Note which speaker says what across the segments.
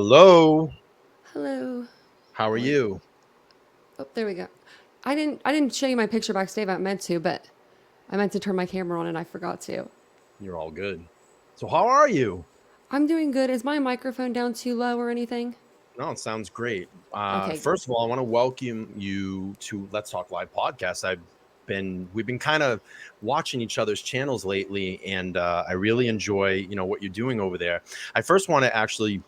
Speaker 1: Hello.
Speaker 2: Hello.
Speaker 1: How are
Speaker 2: How are you?
Speaker 1: you?
Speaker 2: Oh, there we go. I didn't show you my picture backstage. I meant to, but I meant to turn my camera on and I forgot to.
Speaker 1: You're all good. So how are you?
Speaker 2: I'm doing good. Is my microphone down too low or anything?
Speaker 1: No, it sounds great.
Speaker 2: Okay.
Speaker 1: First of all, I want to welcome you to Let's Talk Live podcast. We've been kind of watching each other's channels lately, and I really enjoy what you're doing over there. I first want to actually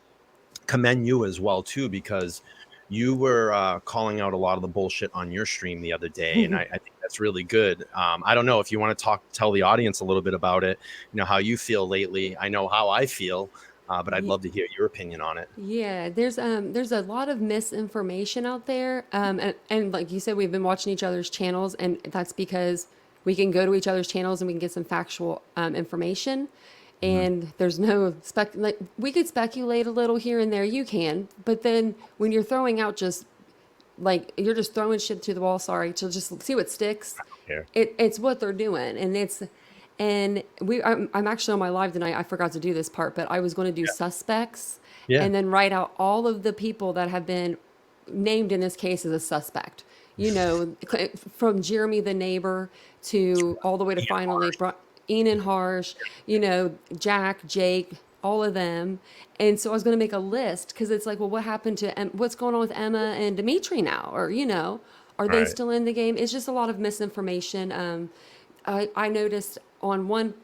Speaker 1: commend you as well too, because you were calling out a lot of the bullshit on your stream the other day, and I think that's really good. I don't know if you want to tell the audience a little bit about it, how you feel lately. I know how I feel, but I'd
Speaker 2: Ye-
Speaker 1: love to hear your opinion on it.
Speaker 2: Yeah, there's a lot of misinformation out there. And like you said, we've been watching each other's channels, and that's because we can go to each other's channels and we can get some factual information.
Speaker 1: Mhm.
Speaker 2: And there's no like we could speculate a little here and there, you can, but then when you're throwing out just like you're just throwing shit to the wall, sorry, to just see what sticks.
Speaker 1: Here.
Speaker 2: It's what they're doing, I'm actually on my live tonight. I forgot to do this part, but I was going to do
Speaker 1: Yeah.
Speaker 2: suspects
Speaker 1: Yeah.
Speaker 2: and then write out all of the people that have been named in this case as a suspect. You know, from Jeremy the neighbor to all the way to
Speaker 1: Ian
Speaker 2: finally
Speaker 1: Marsh.
Speaker 2: Ian Harsh, Jack, Jake, all of them. And so I was going to make a list because it's like, well, what happened to what's going on with Emma and Dimitri now? Or, are they
Speaker 1: Right.
Speaker 2: still in the game? It's just a lot of misinformation. I noticed on one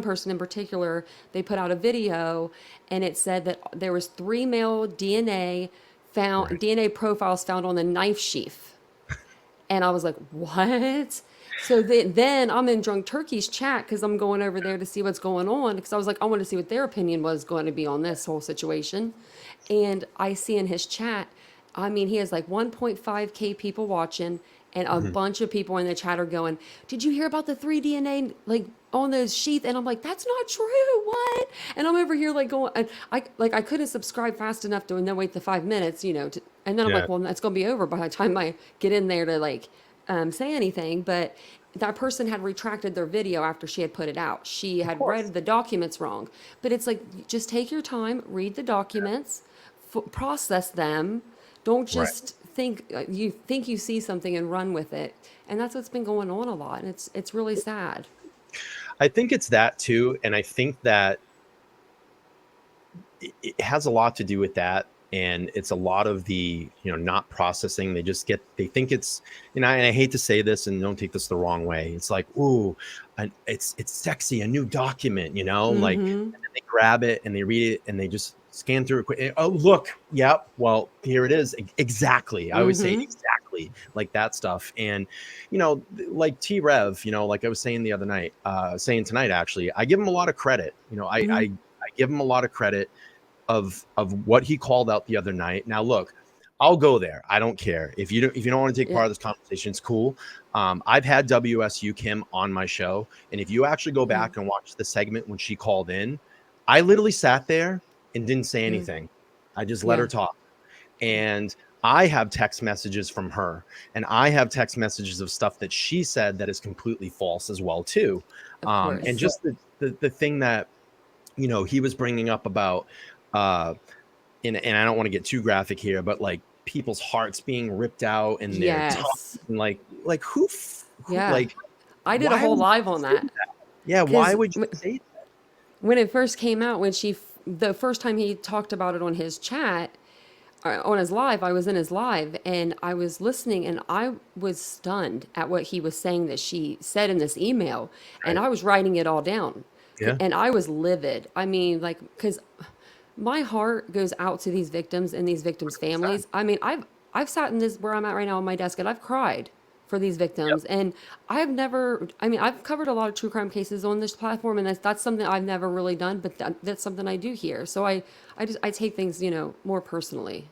Speaker 2: person in particular, they put out a video and it said that there was three male
Speaker 1: Right.
Speaker 2: DNA profiles found on the knife sheath. And I was like, what? So then I'm in Drunk Turkey's chat because I'm going over there to see what's going on because I was like, I want to see what their opinion was going to be on this whole situation. And I see in his chat, I mean, he has like 1.5K people watching, and a
Speaker 1: Mhm.
Speaker 2: bunch of people in the chat are going, "Did you hear about the three DNA like on the sheath?" And I'm like, "That's not true. What?" And I'm over here like going, and I couldn't subscribe fast enough to and then wait the 5 minutes, and then I'm
Speaker 1: Yeah.
Speaker 2: like, "Well, that's gonna be over by the time I get in there to like say anything." But that person had retracted their video after she had put it out. She
Speaker 1: Of
Speaker 2: had
Speaker 1: course.
Speaker 2: read the documents wrong. But it's like, just take your time, read the documents, process them. Don't
Speaker 1: Right.
Speaker 2: just think you see something and run with it. And that's what's been going on a lot. And it's really sad.
Speaker 1: I think it's that too, and I think that it has a lot to do with that, and it's a lot of the not processing. They think it's, and I hate to say this, and don't take this the wrong way, it's like, ooh, and it's sexy, a new document, like,
Speaker 2: Mm-hmm.
Speaker 1: and then they grab it and they read it and they just scan through it quick. Oh, look, yep, well, here it is. Exactly. I always say
Speaker 2: Mm-hmm.
Speaker 1: exactly, like that stuff. And like T Rev, like I was saying the other night, saying tonight, actually, I give him a lot of credit.
Speaker 2: Mm-hmm.
Speaker 1: I give him a lot of credit of what he called out the other night. Now, look, I'll go there. I don't care if you don't want to take
Speaker 2: Yeah.
Speaker 1: part of this conversation. It's cool. I've had WSU Kim on my show, and if you actually go
Speaker 2: Mm-hmm.
Speaker 1: back and watch the segment when she called in, I literally sat there and didn't say
Speaker 2: Mm-hmm.
Speaker 1: anything. I just let
Speaker 2: Yeah.
Speaker 1: her talk, and I have text messages from her, and I have text messages of stuff that she said that is completely false as well too.
Speaker 2: Of
Speaker 1: And
Speaker 2: course.
Speaker 1: just the thing that he was bringing up about uh and I don't want to get too graphic here, but like people's hearts being ripped out and their tongue,
Speaker 2: Yes.
Speaker 1: and like who
Speaker 2: Yeah.
Speaker 1: like
Speaker 2: I did a
Speaker 1: why
Speaker 2: whole
Speaker 1: would
Speaker 2: live
Speaker 1: you
Speaker 2: on
Speaker 1: say
Speaker 2: that
Speaker 1: that? Yeah, why
Speaker 2: because
Speaker 1: would you say that?
Speaker 2: when it first came out, the first time he talked about it on his chat, on his live, I was in his live and I was listening and I was stunned at what he was saying that she said in this email. And
Speaker 1: Right.
Speaker 2: I was writing it all down.
Speaker 1: Yeah.
Speaker 2: And I was livid. I mean, like, because my heart goes out to these victims and these victims'
Speaker 1: 100%.
Speaker 2: families. I mean, I've sat in this where I'm at right now on my desk and I've cried for these
Speaker 1: Yep.
Speaker 2: victims. And I've covered a lot of true crime cases on this platform, and that's something I've never really done, but that's something I do here. So I take things, more personally.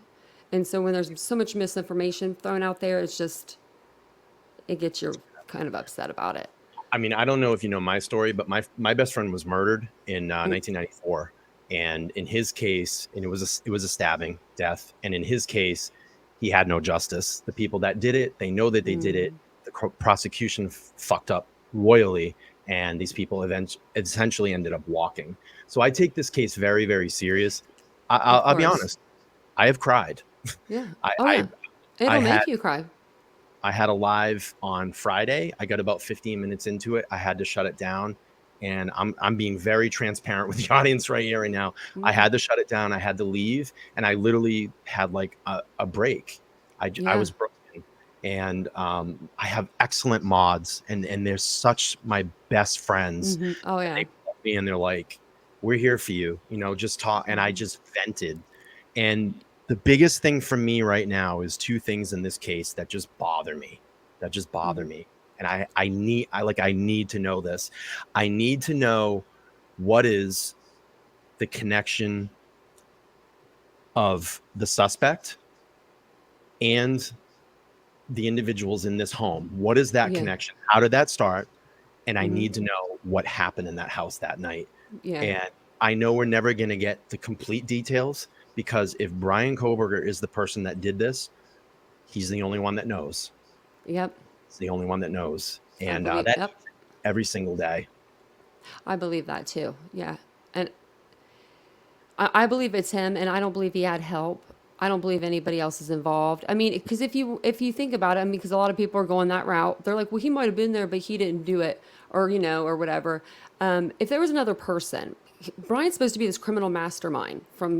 Speaker 2: And so when there's so much misinformation thrown out there, it gets you kind of upset about it.
Speaker 1: I mean, I don't know if you know my story, but my best friend was murdered in 1994, and in his case, and it was a stabbing death, and in his case, he had no justice. The people that did it, they know that they did it.
Speaker 2: Mm,
Speaker 1: The prosecution fucked up royally, and these people essentially ended up walking. So I take this case very, very serious.
Speaker 2: of
Speaker 1: I'll be
Speaker 2: course.
Speaker 1: honest. I have cried.
Speaker 2: Yeah.
Speaker 1: I
Speaker 2: Oh
Speaker 1: I
Speaker 2: yeah.
Speaker 1: I
Speaker 2: It'll
Speaker 1: had
Speaker 2: make you cry.
Speaker 1: I had a live on Friday. I got about 15 minutes into it. I had to shut it down. And I'm being very transparent with the audience right here right now. I
Speaker 2: Mm,
Speaker 1: had to shut it down. I had to leave, and I literally had like a break. I
Speaker 2: yeah.
Speaker 1: was broken, and I have excellent mods, and they're such my best friends.
Speaker 2: Oh
Speaker 1: And
Speaker 2: yeah.
Speaker 1: they call me and they're like, "We're here for you," just talk. And I
Speaker 2: Mhm.
Speaker 1: just vented, and the biggest thing for me right now is two things in this case that just bother me. That just bother
Speaker 2: Mhm.
Speaker 1: me. And I need to know this. I need to know what is the connection of the suspect and the individuals in this home. What is that
Speaker 2: Yeah.
Speaker 1: connection? How did that start? And I
Speaker 2: Mhm.
Speaker 1: need to know what happened in that house that night.
Speaker 2: Yeah.
Speaker 1: And I know we're never going to get the complete details, because if Brian Kohberger is the person that did this, he's the only one that knows.
Speaker 2: Yep.
Speaker 1: He's the only one that knows.
Speaker 2: I
Speaker 1: And
Speaker 2: believe.
Speaker 1: that
Speaker 2: Yep.
Speaker 1: every single day.
Speaker 2: I believe that too. Yeah. And I believe it's him, and I don't believe he had help. I don't believe anybody else is involved. I mean, because if you think about it, I mean, because a lot of people are going that route. They're like, well, he might have been there, but he didn't do it, or or whatever. If there was another person, Brian's supposed to be this criminal mastermind from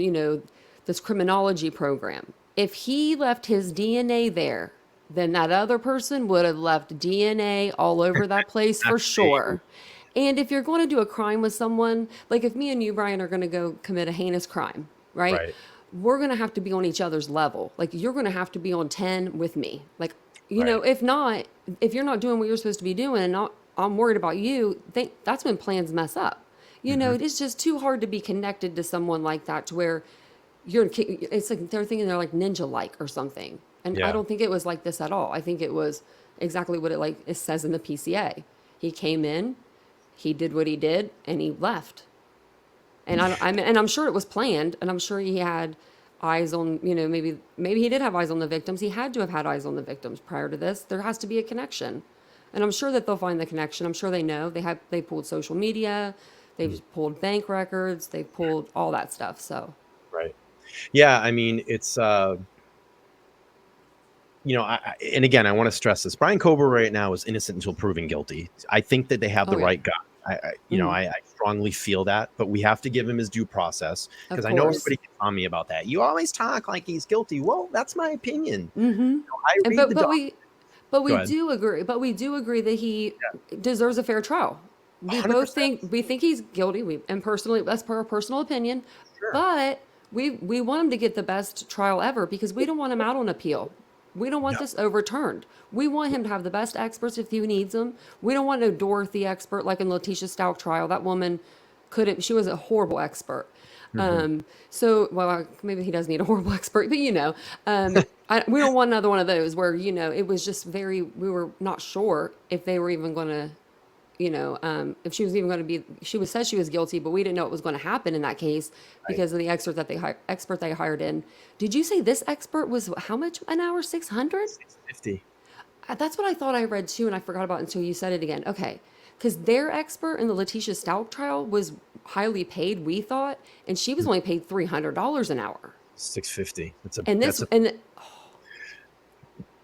Speaker 2: this criminology program. If he left his DNA there, then that other person would have left DNA all over that place for
Speaker 1: Absolutely.
Speaker 2: sure. And if you're going to do a crime with someone, like if me and you, Brian, are going to go commit a heinous crime, right?
Speaker 1: Right.
Speaker 2: We're going to have to be on each other's level. Like you're going to have to be on 10 with me. Like,
Speaker 1: Right.
Speaker 2: if not, if you're not doing what you're supposed to be doing and I'm worried about you, that's when plans mess up.
Speaker 1: Hmm.
Speaker 2: It's just too hard to be connected to someone like that to where it's like they're thinking they're like ninja like or something. And I
Speaker 1: Yeah.
Speaker 2: don't think it was like this at all. I think it was exactly what it says in the PCA. He came in, he did what he did, and he left. And I'm sure it was planned, and I'm sure he had eyes on, maybe he did have eyes on the victims. He had to have had eyes on the victims prior to this. There has to be a connection, and I'm sure that they'll find the connection. I'm sure they know. They pulled social media, they've
Speaker 1: Mm.
Speaker 2: pulled bank records, they've pulled all that stuff. So
Speaker 1: Right. Yeah. I mean, it's and again, I want to stress this. Brian Kober right now is innocent until proven guilty. I think that they have
Speaker 2: oh
Speaker 1: the
Speaker 2: yeah,
Speaker 1: right guy.
Speaker 2: hmm
Speaker 1: I strongly feel that, but we have to give him his due process,
Speaker 2: of
Speaker 1: because I know
Speaker 2: course.
Speaker 1: everybody gets on me about that. You always talk like he's guilty. Well, that's my opinion.
Speaker 2: hmm
Speaker 1: I
Speaker 2: And
Speaker 1: read the
Speaker 2: but
Speaker 1: doc.
Speaker 2: we but
Speaker 1: Go
Speaker 2: we
Speaker 1: ahead.
Speaker 2: do agree. But we do agree that he
Speaker 1: Yeah.
Speaker 2: deserves a fair trial. We both
Speaker 1: 100%.
Speaker 2: think he's guilty. And personally, that's per our personal opinion.
Speaker 1: Sure.
Speaker 2: But we want him to get the best trial ever because we don't want him out on appeal. We don't want
Speaker 1: No.
Speaker 2: this overturned. We want him to have the best experts if he needs them. We don't want no Dorothy expert like in Letitia Stout trial. That woman couldn't. She was a horrible expert.
Speaker 1: Hmm.
Speaker 2: Maybe he does need a horrible expert, but we don't want another one of those where it was just we were not sure if they were even going to, if she was even going to be. Said she was guilty, but we didn't know what was going to happen in that case
Speaker 1: Right.
Speaker 2: because of the expert they hired in. Did you say this expert was how much an hour? 600?
Speaker 1: 650.
Speaker 2: That's what I thought I read too, and I forgot about it until you said it again. Okay. Because their expert in the Letitia Stout trial was highly paid, we thought, and she was only paid $300 an hour.
Speaker 1: 650.
Speaker 2: And this, and,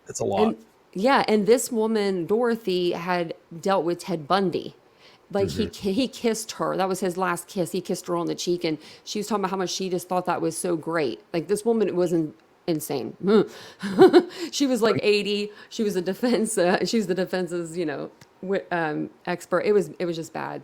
Speaker 1: That's a lot.
Speaker 2: and yeah, and this woman, Dorothy, had dealt with Ted Bundy. Like
Speaker 1: Hmm.
Speaker 2: he kissed her. That was his last kiss. He kissed her on the cheek, and she was talking about how much she just thought that was so great. Like this woman was insane. She was like 80. She was a defense. She was the defense's, expert. It was just bad.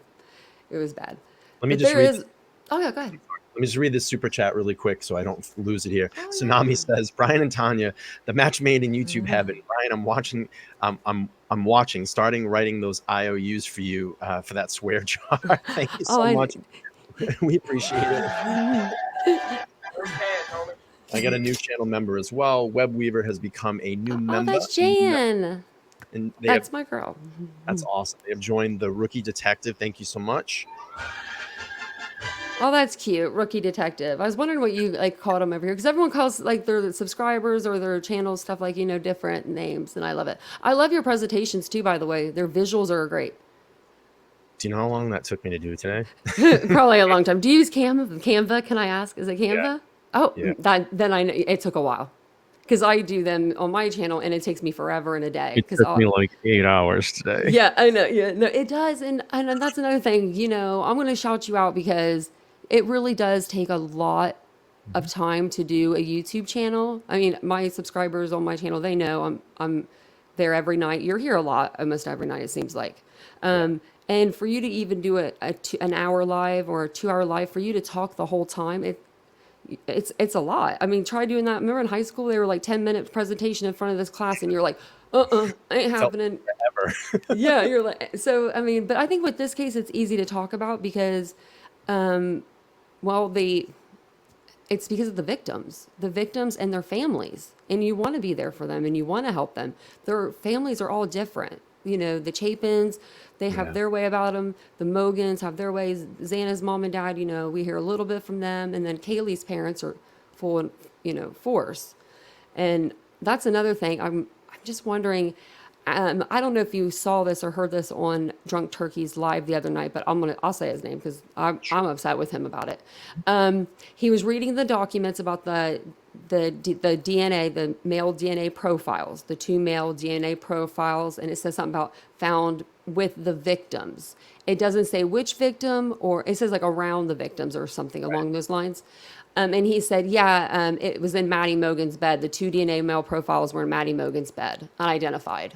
Speaker 2: It was bad.
Speaker 1: Let me
Speaker 2: But
Speaker 1: just
Speaker 2: there
Speaker 1: read.
Speaker 2: is. Oh yeah, go ahead.
Speaker 1: Let me just read this super chat really quick so I don't lose it here.
Speaker 2: Oh
Speaker 1: Tsunami
Speaker 2: yeah.
Speaker 1: says, Brian and Tanya, the match made in YouTube heaven. Brian, I'm watching. I'm watching. Starting writing those IOUs for you for that swear jar. Thank you
Speaker 2: Oh,
Speaker 1: so much. We appreciate it. I got a new channel member as well. Web Weaver has become a new
Speaker 2: oh,
Speaker 1: member,
Speaker 2: that's Jan.
Speaker 1: and they have.
Speaker 2: That's my girl.
Speaker 1: That's awesome. They have joined the Rookie Detective. Thank you so much.
Speaker 2: Oh, that's cute. Rookie detective. I was wondering what you called them over here because everyone calls their subscribers or their channels stuff different names, and I love it. I love your presentations too. By the way, their visuals are great.
Speaker 1: Do you know how long that took me to do today?
Speaker 2: Probably a long time. Do you use Canva? Can I ask? Is it
Speaker 1: Yeah.
Speaker 2: Canva? Oh,
Speaker 1: Yeah.
Speaker 2: that then I know it took a while because I do them on my channel and it takes me forever in a day
Speaker 3: It
Speaker 2: because
Speaker 3: took
Speaker 2: I'll
Speaker 3: me like 8 hours today.
Speaker 2: yeah, I know. Yeah, no, it does, and that's another thing. I'm going to shout you out because it really does take a lot of
Speaker 1: Mhm.
Speaker 2: time to do a YouTube channel. I mean, my subscribers on my channel, they know I'm there every night. You're here a lot, almost every night, it seems like.
Speaker 1: Yeah.
Speaker 2: And for you to even do an hour live or a 2 hour live, for you to talk the whole time, it's a lot. I mean, try doing that. Remember in high school, they were like 10 minute presentation in front of this class, and you're like, ain't
Speaker 1: Felt
Speaker 2: happening.
Speaker 1: forever.
Speaker 2: Yeah, you're like, so I mean, but I think with this case, it's easy to talk about because, well, it's because of the victims and their families, and you want to be there for them and you want to help them. Their families are all different. The Chapins, they have
Speaker 1: Yeah.
Speaker 2: their way about them. The Mogans have their ways. Xana's mom and dad, we hear a little bit from them, and then Kaylee's parents are full, force. And that's another thing. I'm just wondering. I don't know if you saw this or heard this on Drunk Turkey's live the other night, but I'll say his name because I'm upset with him about it. He was reading the documents about the DNA, the male DNA profiles, the two male DNA profiles, and it says something about found with the victims. It doesn't say which victim, or it says like around the victims or something along those lines. And he said, yeah, it was in Maddie Mogan's bed. The two DNA male profiles were in Maddie Mogan's bed, unidentified.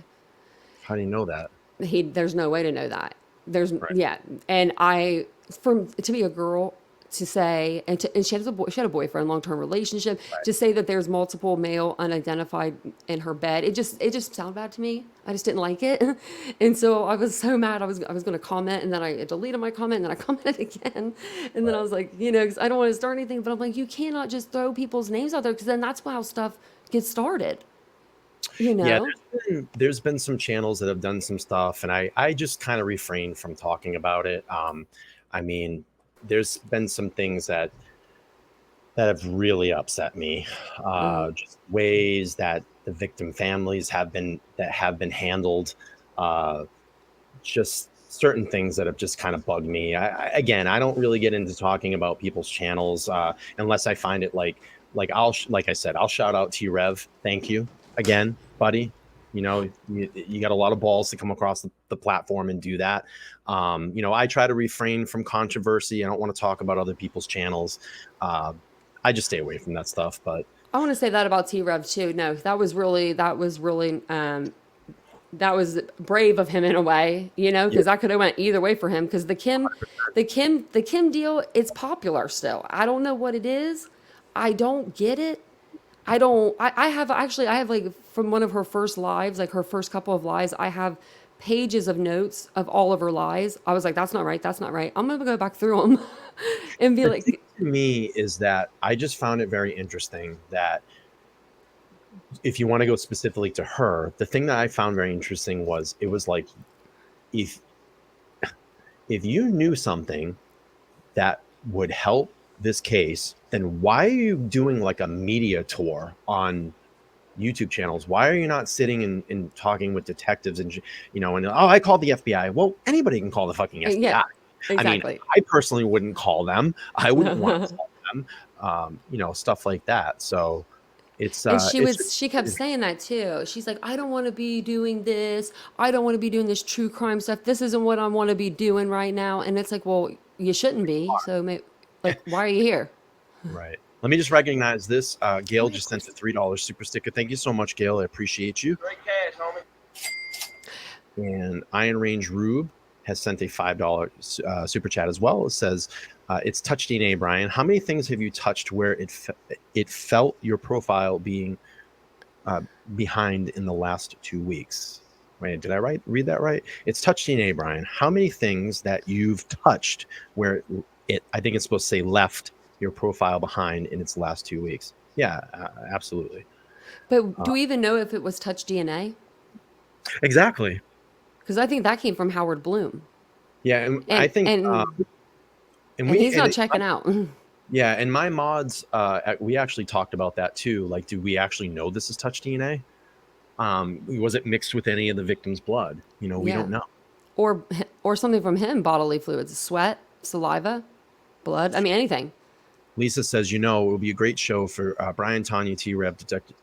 Speaker 1: How do you know that?
Speaker 2: There's no way to know that. There's
Speaker 1: Right.
Speaker 2: yeah, and to be a girl to say and she has she had a boyfriend, long term relationship,
Speaker 1: Right.
Speaker 2: to say that there's multiple male unidentified in her bed. It just sounded bad to me. I just didn't like it, and so I was so mad. I was going to comment, and then I deleted my comment, and then I commented again, and then I
Speaker 1: Right.
Speaker 2: was like, 'cause I don't want to start anything, but I'm like, you cannot just throw people's names out there because then that's how stuff gets started. You
Speaker 1: Yeah,
Speaker 2: know.
Speaker 1: there's been some channels that have done some stuff, and I just kind of refrain from talking about it. I mean, there's been some things that have really upset me.
Speaker 2: Mm,
Speaker 1: Just ways that the victim families have been handled. Uh, just certain things that have just kind of bugged me. Again, I don't really get into talking about people's channels unless I find it like like I said, I'll shout out to you, Rev. Thank you again, buddy. You got a lot of balls to come across the platform and do that. I try to refrain from controversy. I don't want to talk about other people's channels. Uh, I just stay away from that stuff. But
Speaker 2: I want to say that about T Rev too. No, that was brave of him in a way,
Speaker 1: yeah,
Speaker 2: because that could have went either way for him. Because the Kim deal, it's popular still. I don't know what it is. I don't get it. I don't. I have like from one of her first lives, like her first couple of lives, I have pages of notes of all of her lies. I was like, that's not right. That's not right. I'm gonna go back through them and be
Speaker 1: the thing
Speaker 2: like,
Speaker 1: to me is that I just found it very interesting that if you want to go specifically to her, the thing that I found very interesting was it was like if if you knew something that would help this case, then why are you doing like a media tour on YouTube channels? Why are you not sitting and talking with detectives and I called the FBI. Well, anybody can call the fucking
Speaker 2: yeah,
Speaker 1: FBI. I mean,
Speaker 2: exactly.
Speaker 1: I personally wouldn't call them. I wouldn't want to call them. Stuff like that. So
Speaker 2: And
Speaker 1: it's just
Speaker 2: she kept saying that too. She's like, I don't want to be doing this. I don't want to be doing this true crime stuff. This isn't what I want to be doing right now. And it's like, well, you shouldn't be. So, like, why are you here?
Speaker 1: right. Let me just recognize this.
Speaker 2: Oh
Speaker 1: Gail
Speaker 2: yeah, of
Speaker 1: just sent a
Speaker 2: course.
Speaker 1: $3 super sticker. Thank you so much, Gail. I appreciate you.
Speaker 4: Great cash, homie.
Speaker 1: And Iron Range Rube has sent a $5 super chat as well. It says, it's touch DNA, Brian. How many things have you touched where it felt your profile being behind in the last 2 weeks? Wait, did I read that right? It's touch DNA, Brian. How many things that you've touched where I think it's supposed to say left your profile behind in its last 2 weeks? Yeah, absolutely.
Speaker 2: But
Speaker 1: Uh,
Speaker 2: do we even know if it was Touch DNA?
Speaker 1: exactly.
Speaker 2: Because I think that came from Howard Bloom.
Speaker 1: Yeah, and I
Speaker 2: And,
Speaker 1: think,
Speaker 2: and,
Speaker 1: and
Speaker 2: and
Speaker 1: we
Speaker 2: he's
Speaker 1: and
Speaker 2: not
Speaker 1: it,
Speaker 2: checking out.
Speaker 1: yeah, and my mods, we actually talked about that too. Like, do we actually know this is touch DNA? Was it mixed with any of the victim's blood? We
Speaker 2: Yeah.
Speaker 1: don't know.
Speaker 2: Or something from him, bodily fluids, sweat, saliva, blood. I mean, anything.
Speaker 1: Lisa says, it would be a great show for Brian, Tanya, T-Rev,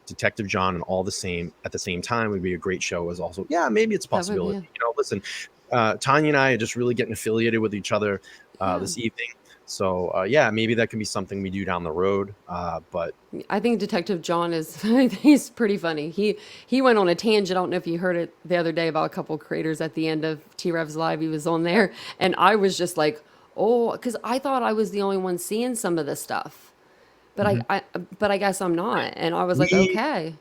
Speaker 1: Detective John, and all the same at the same time. Would be a great show as also. Yeah, maybe it's a
Speaker 2: That would be,
Speaker 1: possibility. Listen, Tanya and I are just really getting affiliated with each other this evening. So yeah, maybe that can be something we do down the road. But
Speaker 2: I think Detective John he's pretty funny. He went on a tangent. I don't know if you heard it the other day about a couple creators at the end of T-Rev's live. He was on there, and I was just like, oh, because I thought I was the only one seeing some of this stuff, but I guess I'm not. And I was like,
Speaker 1: we
Speaker 2: okay.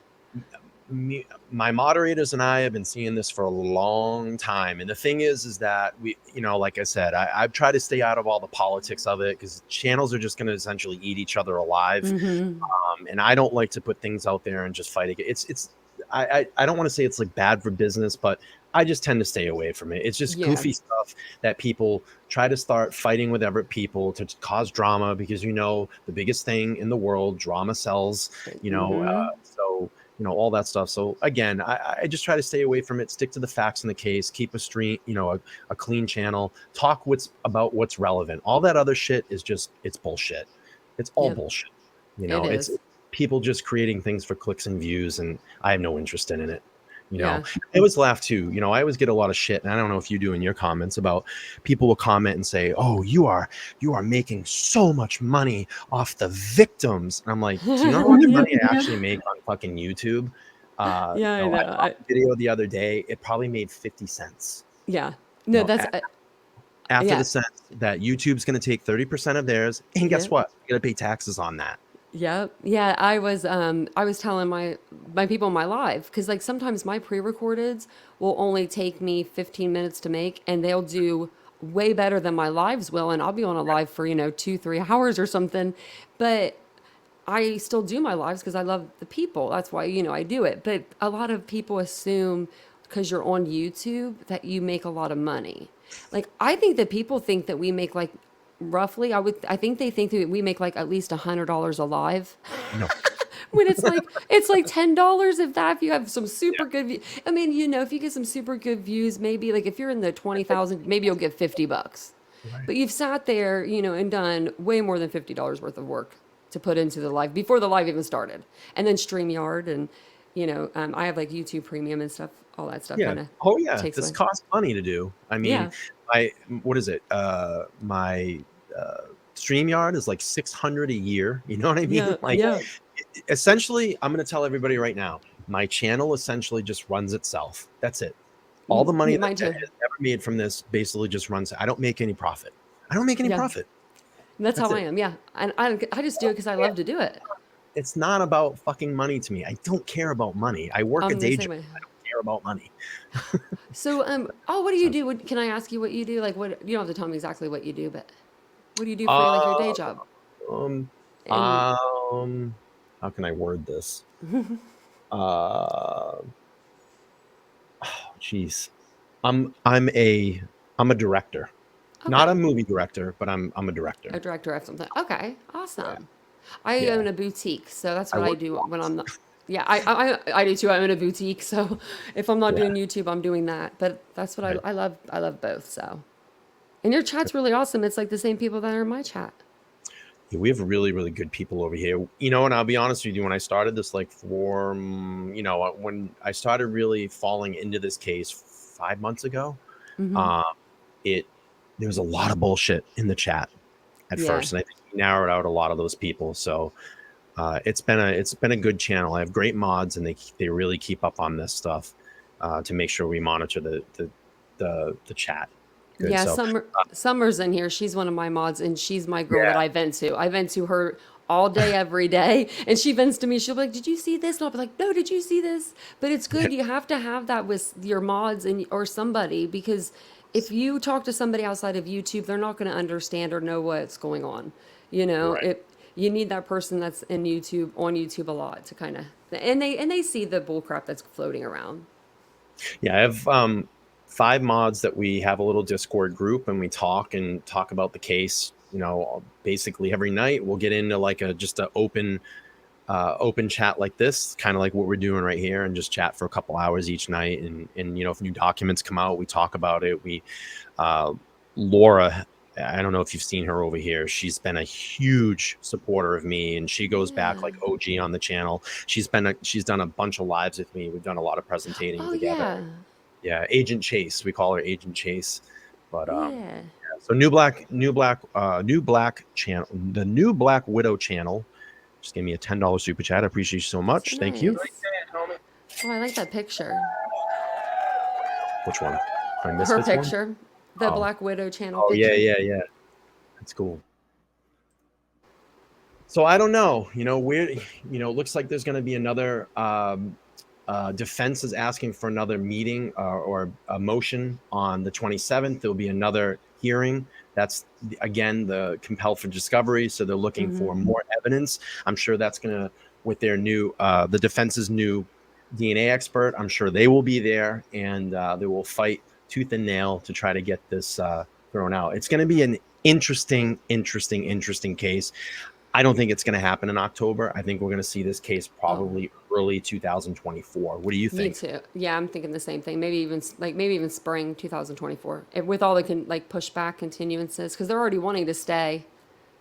Speaker 1: My moderators and I have been seeing this for a long time. And the thing is that we, like I said, I've tried to stay out of all the politics of it because channels are just going to essentially eat each other alive. And I don't like to put things out there and just fight it. I don't want to say it's like bad for business, but I just tend to stay away from it. It's just goofy stuff that people try to start fighting with other people to cause drama because, the biggest thing in the world, drama sells, so all that stuff. So again, I just try to stay away from it, stick to the facts in the case, keep a stream, a clean channel, talk about what's relevant. All that other shit is it's bullshit. It's all bullshit. It's people just creating things for clicks and views, and I have no interest in it. I always laugh too. I always get a lot of shit, and I don't know if you do in your comments about people will comment and say, "Oh, you are making so much money off the victims." And I'm like, do you know how much money I actually make on fucking YouTube?
Speaker 2: I know.
Speaker 1: I saw a video the other day. It probably made 50 cents.
Speaker 2: Yeah. No, that's
Speaker 1: after the sense that YouTube's going to take 30% of theirs, and guess what? You're going to pay taxes on that.
Speaker 2: Yep. Yeah, I was telling my people in my live, because like sometimes my pre-recordeds will only take me 15 minutes to make, and they'll do way better than my lives will, and I'll be on a live for 2-3 hours or something, but I still do my lives because I love the people. That's why I do it. But a lot of people assume because you're on YouTube that you make a lot of money. Like I think that people think that we make like roughly, I think they think that we make like at least $100 a live.
Speaker 1: No.
Speaker 2: When it's like $10 if you have some super good I mean, if you get some super good views, maybe like if you're in the 20,000, maybe you'll get $50. Right. But you've sat there, and done way more than $50 worth of work to put into the live before the live even started. And then StreamYard and I have like YouTube Premium and stuff, all that stuff kind of
Speaker 1: this costs money to do. I mean, what is it? My StreamYard is like $600 a year. You know what I mean? Essentially, I'm going to tell everybody right now, my channel essentially just runs itself. That's it. All the money that is ever made from this basically just runs. I don't make any profit. Profit.
Speaker 2: That's how I am. Yeah. And I just do it because I love to do it.
Speaker 1: It's not about fucking money to me. I don't care about money. I work a day job. I don't care about money.
Speaker 2: So, what do you do? Can I ask you what you do? Like, what, you don't have to tell me exactly what you do, but what do you do for like your day job?
Speaker 1: How can I word this? Geez, I'm a director. Okay. Not a movie director, but I'm a director.
Speaker 2: A director of something. Okay, awesome. I own a boutique, so that's what I do when I'm not. Yeah, I do too. I own a boutique, so if I'm not doing YouTube, I'm doing that. But that's what I love. I love both. So, and your chat's really awesome. It's like the same people that are in my chat.
Speaker 1: Yeah, we have really, really good people over here. And I'll be honest with you, when I started this, like when I started really falling into this case 5 months ago, there was a lot of bullshit in the chat at first, and I think we narrowed out a lot of those people. So it's been a good channel. I have great mods, and they really keep up on this stuff to make sure we monitor the chat. Good.
Speaker 2: Yeah,
Speaker 1: so,
Speaker 2: Summer's in here. She's one of my mods, and she's my girl that I vent to. I vent to her all day, every day, and she vents to me. She'll be like, "Did you see this?" And I'll be like, "No, did you see this?" But it's good. You have to have that with your mods or somebody, because if you talk to somebody outside of YouTube, they're not going to understand or know what's going on. You need that person that's on YouTube a lot to kind of, and they see the bull crap that's floating around.
Speaker 1: Yeah, I have 5 mods that we have a little Discord group, and we talk about the case. Basically every night we'll get into like just an open chat like this, kind of like what we're doing right here, and just chat for a couple hours each night. And if new documents come out, we talk about it. Laura I don't know if you've seen her over here. She's been a huge supporter of me, and she goes back like OG on the channel. She's done a bunch of lives with me. We've done a lot of presentating
Speaker 2: Oh
Speaker 1: together.
Speaker 2: yeah.
Speaker 1: Yeah, Agent Chase. We call her Agent Chase. But
Speaker 2: Yeah.
Speaker 1: so new black channel, the New Black Widow channel. Just gave me a $10 super chat. I appreciate you so much.
Speaker 2: So
Speaker 1: Thank you.
Speaker 2: nice. Oh, I like that picture.
Speaker 1: Which one? I missed
Speaker 2: Her
Speaker 1: this one?
Speaker 2: picture. The
Speaker 1: Oh.
Speaker 2: Black Widow channel
Speaker 1: Oh
Speaker 2: picture.
Speaker 1: yeah. That's cool. So I don't know. It looks like there's going to be another. Defense is asking for another meeting or a motion on the 27th. There'll be another hearing. That's again the compel for discovery. So they're looking for more evidence. I'm sure that's going to, with their new, the defense's new DNA expert. I'm sure they will be there, and they will fight tooth and nail to try to get this thrown out. It's going to be an interesting case. I don't think it's going to happen in October. I think we're going to see this case probably early 2024. What do you think?
Speaker 2: Me too. Yeah, I'm thinking the same thing. Maybe even spring 2024. With all the pushback continuances, because they're already wanting to stay.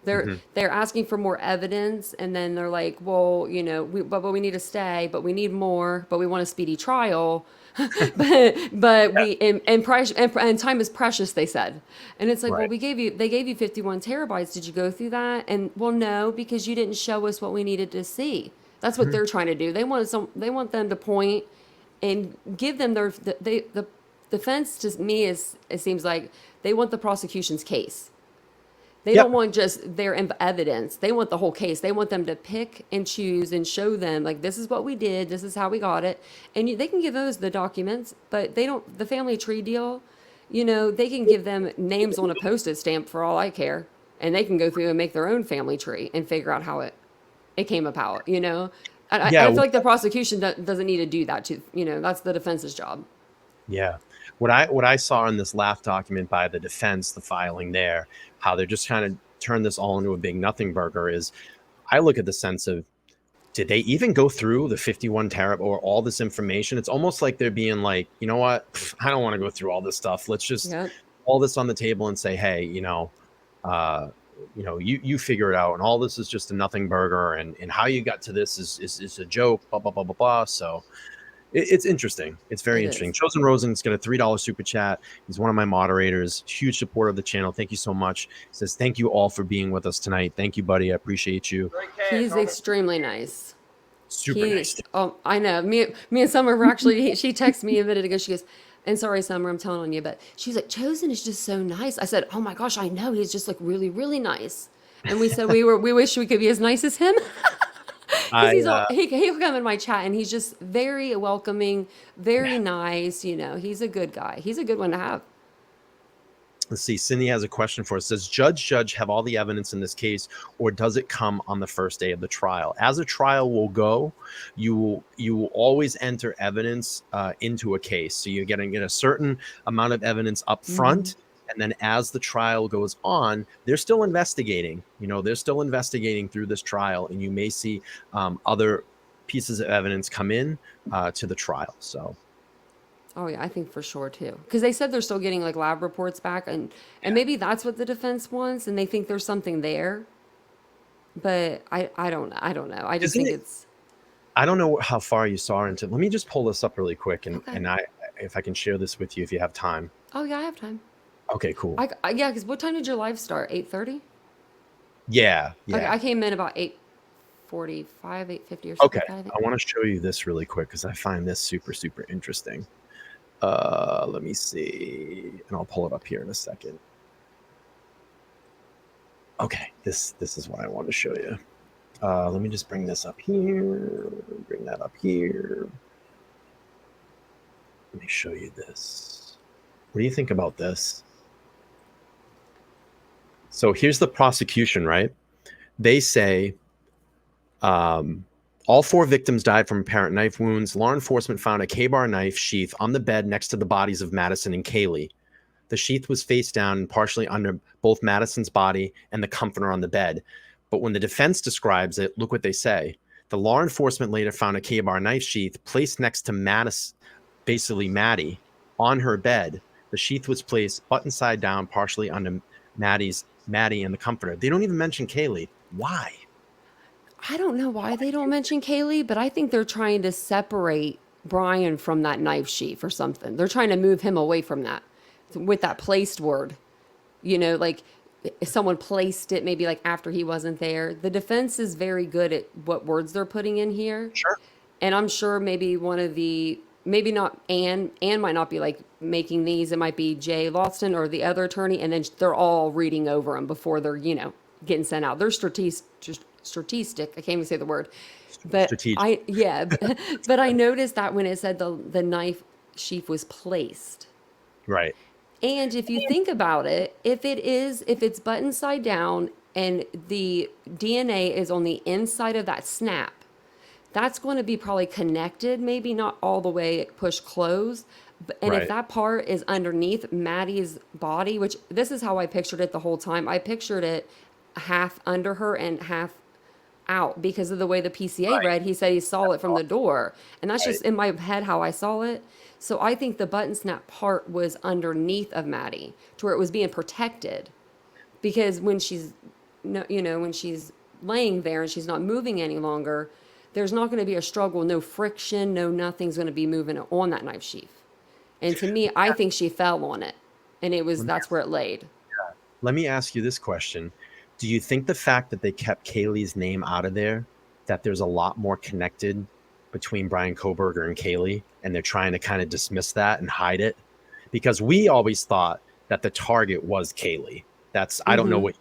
Speaker 2: They're asking for more evidence, and then they're like, well, but we need to stay, but we need more, but we want a speedy trial. but we and time is precious, they said. And it's like,
Speaker 1: Right.
Speaker 2: well, they gave you 51 terabytes. Did you go through that? And well, no, because you didn't show us what we needed to see. That's what they're trying to do. They want them to point and give them the defense. To me, it seems like they want the prosecution's case. They don't want just their evidence. They want the whole case. They want them to pick and choose and show them, like, this is what we did, this is how we got it. And they can give those the documents, but they don't, the family tree deal, they can give them names on a Post-it stamp for all I care. And they can go through and make their own family tree and figure out how it came about, I feel like the prosecution doesn't need to do that too. That's the defense's job.
Speaker 1: Yeah. What I saw in this last document by the defense, the filing there, how they're just kind of turned this all into a big nothing burger is, I look at the sense of, did they even go through the 51 terabyte or all this information? It's almost like they're being like, you know what? I don't want to go through all this stuff. Let's just all this on the table and say, hey, you figure it out. And all this is just a nothing burger. And how you got to this is a joke, blah, blah, blah, blah, blah. So it's interesting. It's very interesting. Chosen Rosen's got a $3 super chat. He's one of my moderators, huge supporter of the channel. Thank you so much. He says, thank you all for being with us tonight. Thank you, buddy. I appreciate you.
Speaker 2: He's extremely nice.
Speaker 1: Super nice.
Speaker 2: Oh, I know. Me and Summer were actually, she texted me a minute ago. She goes, and sorry, Summer, I'm telling on you, but she's like, Chosen is just so nice. I said, oh my gosh, I know. He's just like really, really nice. And we said we wish we could be as nice as him. He'll come in my chat and he's just very welcoming, very nice. He's a good guy. He's a good one to have.
Speaker 1: Let's see. Cindy has a question for us. Does Judge have all the evidence in this case, or does it come on the first day of the trial? As a trial will go, you will always enter evidence into a case. So you're getting a certain amount of evidence up front. And then as the trial goes on, they're still investigating. They're still investigating through this trial, and you may see other pieces of evidence come in to the trial. So,
Speaker 2: oh yeah, I think for sure too, because they said they're still getting like lab reports back, and maybe that's what the defense wants, and they think there's something there. But I don't know. I just think it's.
Speaker 1: I don't know how far you saw into. Let me just pull this up really quick, and if I can share this with you if you have time.
Speaker 2: Oh yeah, I have time.
Speaker 1: Okay, cool.
Speaker 2: Yeah, because what time did your live start? 8:30?
Speaker 1: Yeah.
Speaker 2: Okay, I came in about 8:45, 8:50 or something.
Speaker 1: Okay, I want to show you this really quick because I find this super, super interesting. Let me see, and I'll pull it up here in a second. Okay, this is what I want to show you. Let me just bring this up here. Bring that up here. Let me show you this. What do you think about this? So here's the prosecution, right? They say all 4 victims died from apparent knife wounds. Law enforcement found a K-bar knife sheath on the bed next to the bodies of Madison and Kaylee. The sheath was face down and partially under both Madison's body and the comforter on the bed. But when the defense describes it, look what they say. The law enforcement later found a K-bar knife sheath placed next to Madison, basically Maddie, on her bed. The sheath was placed button side down, partially under Maddie and the comforter. They don't even mention Kaylee. Why?
Speaker 2: I don't know why they don't mention Kaylee, but I think they're trying to separate Brian from that knife sheath or something. They're trying to move him away from that with that placed word. Like if someone placed it maybe like after he wasn't there. The defense is very good at what words they're putting in here.
Speaker 1: Sure.
Speaker 2: And I'm sure maybe maybe not Anne might not be like making these. It might be Jay Lawson or the other attorney. And then they're all reading over them before they're, getting sent out. They're strategic. I can't even say the word. But
Speaker 1: Strategic.
Speaker 2: but I noticed that when it said the knife sheath was placed.
Speaker 1: Right.
Speaker 2: And if you think about it, if it's button side down and the DNA is on the inside of that snap, that's going to be probably connected, maybe not all the way pushed close. And
Speaker 1: Right.
Speaker 2: if that part is underneath Maddie's body, which this is how I pictured it the whole time. I pictured it half under her and half out because of the way the PCA read. He said he saw it from the door. And that's just in my head how I saw it. So I think the button snap part was underneath of Maddie to where it was being protected. Because when she's, when she's laying there and she's not moving any longer, there's not going to be a struggle, no friction, no nothing's going to be moving on that knife sheath. And to me, I think she fell on it, and that's where it laid.
Speaker 1: Let me ask you this question. Do you think the fact that they kept Kaylee's name out of there, that there's a lot more connected between Brian Kohberger and Kaylee, and they're trying to kind of dismiss that and hide it? Because we always thought that the target was Kaylee. I don't know what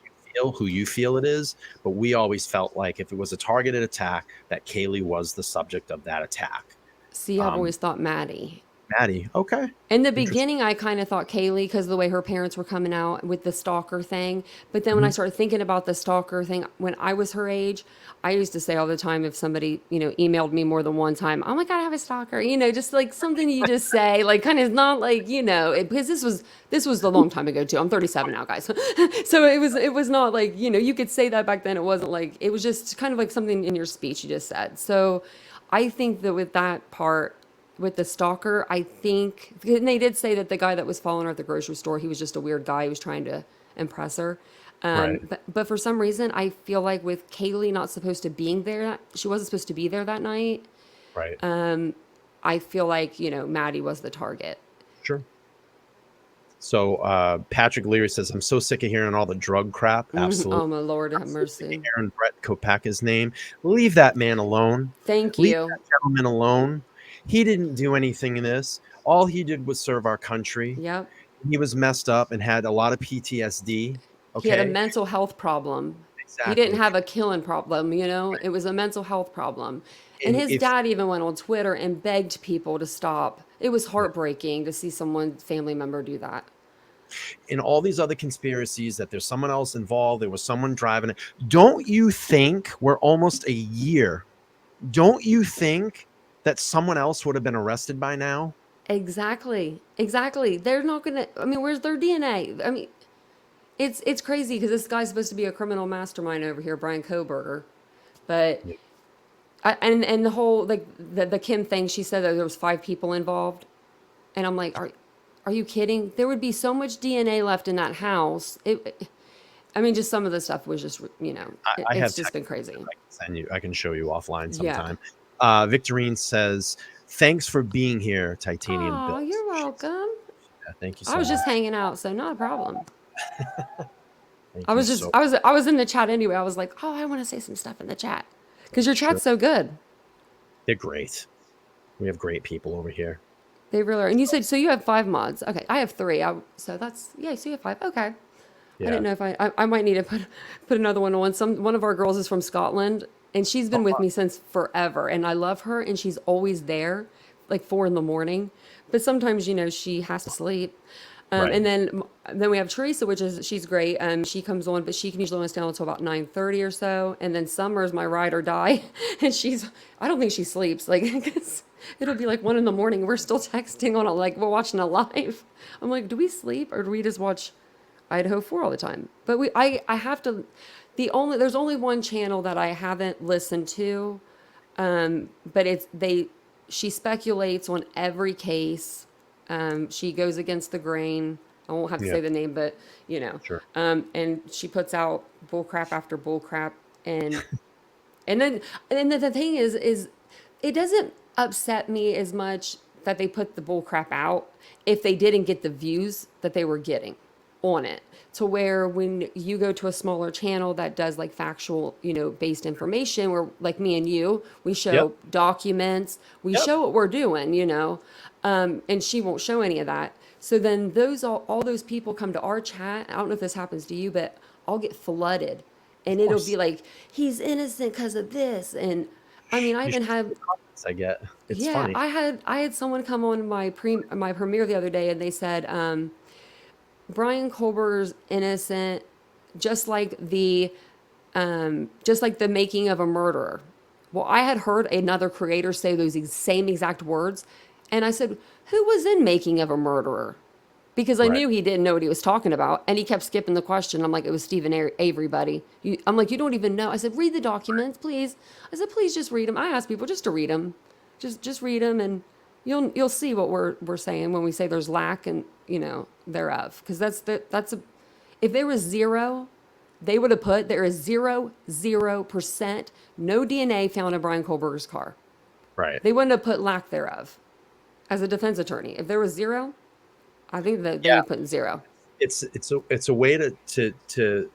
Speaker 1: who you feel it is, but we always felt like if it was a targeted attack, that Kaylee was the subject of that attack.
Speaker 2: See, I've always thought Maddie.
Speaker 1: Maddie, okay.
Speaker 2: In the beginning, I kind of thought Kaylee because of the way her parents were coming out with the stalker thing. But then when I started thinking about the stalker thing, when I was her age, I used to say all the time if somebody, emailed me more than one time, oh my God, I have a stalker, just like something you just say, like kind of not like, because this was a long time ago too. I'm 37 now, guys. So it was not like, you could say that back then. It wasn't like, it was just kind of like something in your speech you just said. So I think that with that part, with the stalker, I think, and they did say that the guy that was following her at the grocery store, he was just a weird guy who was trying to impress her.
Speaker 1: Right.
Speaker 2: But for some reason, I feel like with Kaylee not supposed to being there, she wasn't supposed to be there that night.
Speaker 1: Right.
Speaker 2: I feel like, Maddie was the target.
Speaker 1: Sure. So Patrick Leary says, I'm so sick of hearing all the drug crap. Absolutely.
Speaker 2: Oh, my Lord, have mercy.
Speaker 1: Aaron Brett Kopaka's name. Leave that man alone.
Speaker 2: Thank
Speaker 1: Leave
Speaker 2: you.
Speaker 1: that gentleman alone. He didn't do anything in this. All he did was serve our country.
Speaker 2: Yep.
Speaker 1: He was messed up and had a lot of PTSD. Okay.
Speaker 2: He had a mental health problem.
Speaker 1: Exactly.
Speaker 2: He didn't have a killing problem, It was a mental health problem. And his dad even went on Twitter and begged people to stop. It was heartbreaking to see family member do that.
Speaker 1: In all these other conspiracies that there's someone else involved, there was someone driving it. Don't you think we're almost a year? Don't you think that someone else would have been arrested by now?
Speaker 2: Exactly. They're not going to, where's their DNA? It's crazy because this guy's supposed to be a criminal mastermind over here, Brian Kohberger. But, and the whole, like, the Kim thing, she said that there was 5 people involved. And I'm like, are you kidding? There would be so much DNA left in that house. Just some of the stuff was just, it's just been crazy.
Speaker 1: I can show you offline sometime. Yeah. Victorine says, thanks for being here, Titanium Bill.
Speaker 2: Oh, you're welcome.
Speaker 1: Yeah, thank you so much.
Speaker 2: I was just hanging out, so not a problem. I was in the chat anyway. I was like, oh, I want to say some stuff in the chat because your chat's so good.
Speaker 1: They're great. We have great people over here.
Speaker 2: They really are. And you said, so you have 5 mods. Okay. I have 3. So you have 5. Okay. Yeah. I didn't know if I might need to put another one on. One of our girls is from Scotland and she's been with me since forever. And I love her and she's always there like 4 a.m. But sometimes, she has to sleep. Right. And then we have Teresa, she's great. She comes on, but she can usually only stay on until about 9:30 or so. And then Summer's my ride or die. And I don't think she sleeps. Like, it'll be like 1 a.m. We're still texting on we're watching a live. I'm like, do we sleep or do we just watch Idaho 4 all the time? But I have to, there's only one channel that I haven't listened to. But she speculates on every case. She goes against the grain I won't have to
Speaker 1: Yeah.
Speaker 2: say the name, but
Speaker 1: Sure.
Speaker 2: and she puts out bull crap after bull crap, and and then the thing is it doesn't upset me as much that they put the bull crap out if they didn't get the views that they were getting on it. To where when you go to a smaller channel that does like factual, based information, where like me and you, we
Speaker 1: Yep.
Speaker 2: show documents, we
Speaker 1: Yep.
Speaker 2: show what we're doing, and she won't show any of that. So then all those people come to our chat. I don't know if this happens to you, but I'll get flooded, and
Speaker 1: Of
Speaker 2: it'll be
Speaker 1: course.
Speaker 2: like he's innocent because of this, and I mean I
Speaker 1: You
Speaker 2: even
Speaker 1: should see
Speaker 2: had
Speaker 1: the comments I get. It's
Speaker 2: yeah,
Speaker 1: funny.
Speaker 2: I had someone come on my premiere the other day, and they said Brian Kohberger's innocent, just like the making of a murderer. Well, I had heard another creator say those same exact words, and I said, "Who was in Making of a Murderer?" Because I
Speaker 1: Right.
Speaker 2: knew he didn't know what he was talking about, and he kept skipping the question. I'm like, "It was Stephen Avery, buddy." I'm like, "You don't even know." I said, "Read the documents, please." I said, "Please just read them." I ask people just to read them, just read them, and you'll see what we're saying when we say there's lack and thereof. Because if there was zero, they would have put there is 0% no DNA found in Brian Kohlberger's car.
Speaker 1: Right.
Speaker 2: They wouldn't have put lack thereof. As a defense attorney, if there was zero, I think that they
Speaker 1: Yeah.
Speaker 2: would put in zero.
Speaker 1: It's a way to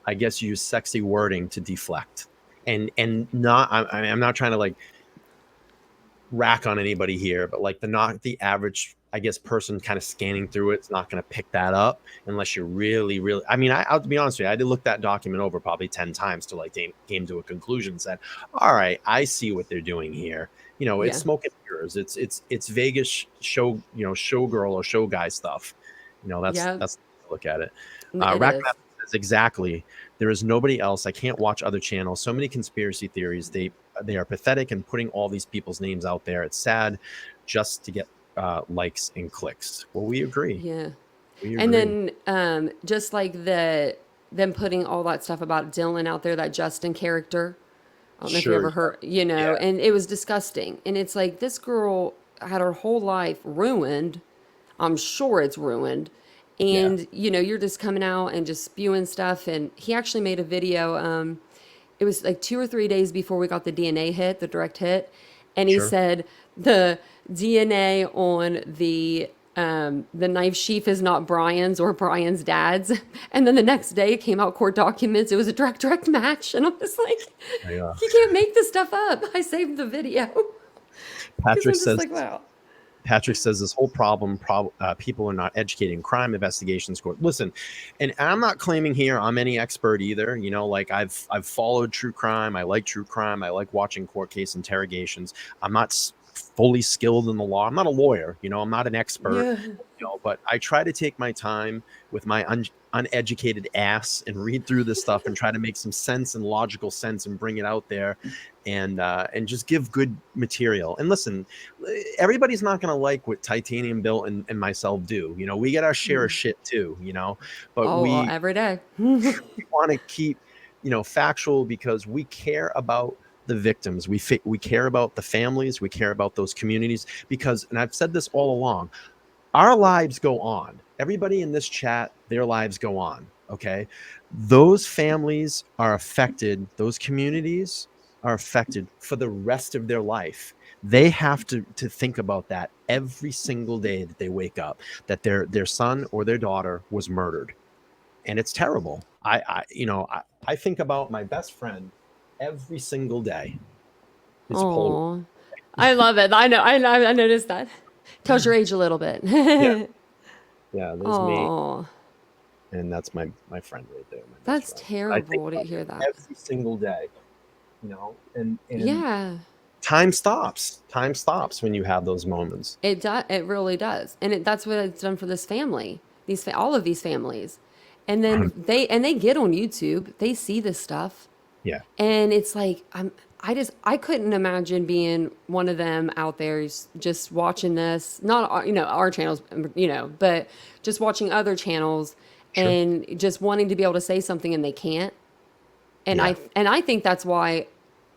Speaker 1: I guess use sexy wording to deflect, and not I'm not trying to like rack on anybody here, but like not the average, I guess, person kind of scanning through it's not going to pick that up unless you're really. I mean, I'll be honest with you, I did look that document over probably 10 times to like came to a conclusion. Said, all right, I see what they're doing here. It's
Speaker 2: Yeah.
Speaker 1: smoke and mirrors. It's Vegas show, showgirl or show guy stuff.
Speaker 2: Yeah,
Speaker 1: That's the way to look at it.
Speaker 2: it
Speaker 1: Rack
Speaker 2: is.
Speaker 1: says exactly. There is nobody else. I can't watch other channels. So many conspiracy theories. They are pathetic and putting all these people's names out there. It's sad just to get likes and clicks. Well, we agree.
Speaker 2: Yeah.
Speaker 1: We
Speaker 2: And
Speaker 1: agree.
Speaker 2: then just like them putting all that stuff about Dylan out there, that Justin character. I don't know if you
Speaker 1: Sure.
Speaker 2: ever heard,
Speaker 1: Yeah.
Speaker 2: and it was disgusting. And it's like this girl had her whole life ruined. I'm sure it's ruined.
Speaker 1: Yeah.
Speaker 2: And you're just coming out and just spewing stuff. And he actually made a video. It was like 2 or 3 days before we got the DNA hit, the direct hit, and he
Speaker 1: Sure.
Speaker 2: said the DNA on the knife sheath is not Brian's or Brian's dad's. And then the next day it came out court documents. It was a direct match, and I'm just like,
Speaker 1: Yeah.
Speaker 2: you can't make this stuff up. I saved the video because I'm
Speaker 1: Patrick
Speaker 2: just
Speaker 1: says
Speaker 2: like, wow.
Speaker 1: Patrick says this whole people are not educated in crime investigations court. Listen, and I'm not claiming here I'm any expert either. Like I've followed true crime. I like true crime. I like watching court case interrogations. I'm not fully skilled in the law. I'm not a lawyer. I'm not an expert.
Speaker 2: Yeah.
Speaker 1: But I try to take my time with my uneducated ass and read through this stuff and try to make some sense and logical sense and bring it out there and just give good material. And listen, everybody's not going to like what Titanium Built and myself do. We get our share of shit too, but
Speaker 2: Oh,
Speaker 1: we
Speaker 2: every day.
Speaker 1: want to keep, factual because we care about the victims. We care about the families. We care about those communities because, and I've said this all along, our lives go on. Everybody in this chat, their lives go on. Okay. Those families are affected. Those communities are affected for the rest of their life. They have to think about that every single day that they wake up, that their son or their daughter was murdered. And it's terrible. I think about my best friend every single day. His whole,
Speaker 2: Oh, I love it. I noticed that. Tells your age a little bit.
Speaker 1: yeah, there's me.
Speaker 2: Oh,
Speaker 1: And that's my friend right there, my best
Speaker 2: that's
Speaker 1: friend. I think
Speaker 2: terrible to
Speaker 1: about
Speaker 2: hear
Speaker 1: him
Speaker 2: that.
Speaker 1: every single day, and
Speaker 2: Yeah,
Speaker 1: time stops. Time stops when you have those moments.
Speaker 2: it does. It really does, and that's what it's done for this family. All of these families, and then they get on YouTube. They see this stuff,
Speaker 1: Yeah,
Speaker 2: and it's like I couldn't imagine being one of them out there just watching this, not our channels, but just watching other channels
Speaker 1: sure.
Speaker 2: and just wanting to be able to say something and they can't. And
Speaker 1: Yeah,
Speaker 2: I think that's why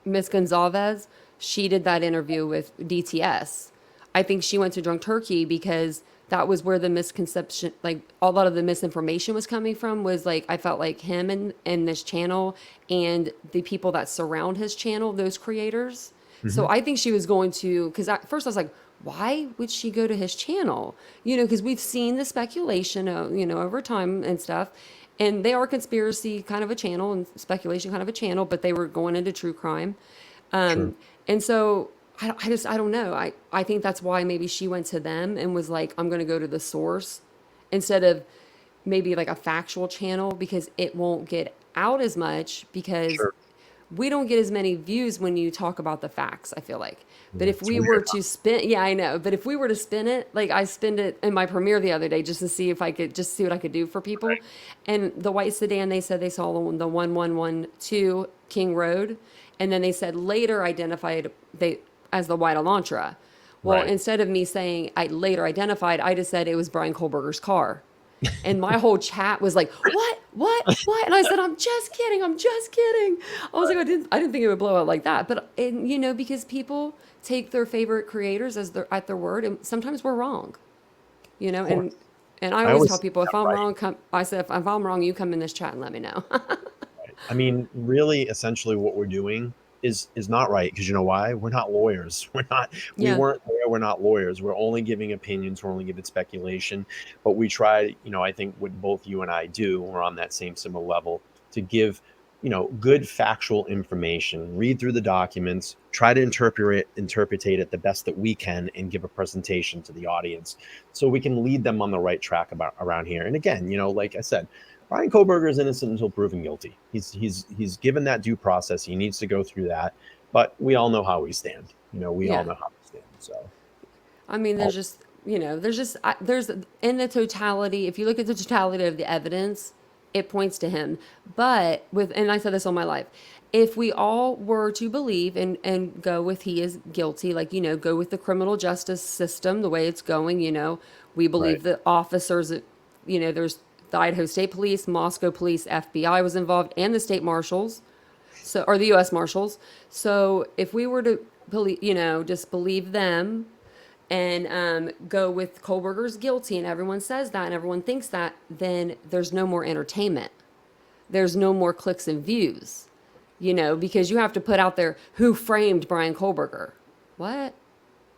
Speaker 2: Miss Gonzalez, she did that interview with DTS. I think she went to Drunk Turkey because that was where the misconception, like a lot of the misinformation was coming from, was like, I felt like him and this channel and the people that surround his channel, those creators.
Speaker 1: Hmm.
Speaker 2: So I think she was going to, because at first I was like, why would she go to his channel? Because we've seen the speculation, over time and stuff. And they are conspiracy kind of a channel and speculation kind of a channel, but they were going into true crime.
Speaker 1: Sure.
Speaker 2: And so I don't know. I think that's why maybe she went to them and was like, I'm going to go to the source instead of maybe like a factual channel, because it won't get out as much, because
Speaker 1: Sure.
Speaker 2: we don't get as many views when you talk about the facts, I feel like. But
Speaker 1: Yeah,
Speaker 2: if
Speaker 1: it's
Speaker 2: we
Speaker 1: weird.
Speaker 2: were to spin, yeah, I know. But if we were to spin it, like I spinned it in my premiere the other day just to see if I could just see what I could do for people. And the white sedan, they said they saw the 1112 King Road. And then they said later identified they as the white Elantra. Well,
Speaker 1: Right.
Speaker 2: instead of me saying I later identified, I just said it was Brian Kohberger's car. And my whole chat was like, what? And I said, I'm just kidding. I'm just kidding. I was like, I didn't think it would blow out like that. But, and, because people take their favorite creators as at their word. And sometimes we're wrong,
Speaker 1: Of
Speaker 2: and,
Speaker 1: course.
Speaker 2: and I
Speaker 1: I
Speaker 2: always
Speaker 1: always
Speaker 2: tell
Speaker 1: think
Speaker 2: people, if
Speaker 1: that,
Speaker 2: I'm
Speaker 1: right.
Speaker 2: wrong, I said, if I'm wrong, you come in this chat and let me know.
Speaker 1: I mean, really, essentially, what we're doing is not right, because you know why? We're not lawyers. We
Speaker 2: Yeah.
Speaker 1: weren't there. We're not lawyers. We're only giving opinions. We're only giving speculation. But we try, I think what both you and I do, we're on that same similar level, to give, good factual information. Read through the documents. Try to interpretate it the best that we can, and give a presentation to the audience so we can lead them on the right track around here. And again, like I said, Brian Kohberger is innocent until proven guilty. He's given that due process. He needs to go through that. But we all know how we stand. We all
Speaker 2: Yeah.
Speaker 1: know how we stand. So,
Speaker 2: I mean,
Speaker 1: oh,
Speaker 2: there's in the totality, if you look at the totality of the evidence, it points to him. But and I said this all my life, if we all were to believe and go with he is guilty, like, go with the criminal justice system, the way it's going, we
Speaker 1: right,
Speaker 2: believe the officers, there's the Idaho State Police, Moscow Police, FBI was involved, and the state marshals, so, or the U.S. Marshals. So if we were to believe, just believe them and go with Kohlberger's guilty, and everyone says that and everyone thinks that, then there's no more entertainment. There's no more clicks and views, because you have to put out there who framed Brian Kohlberger. What?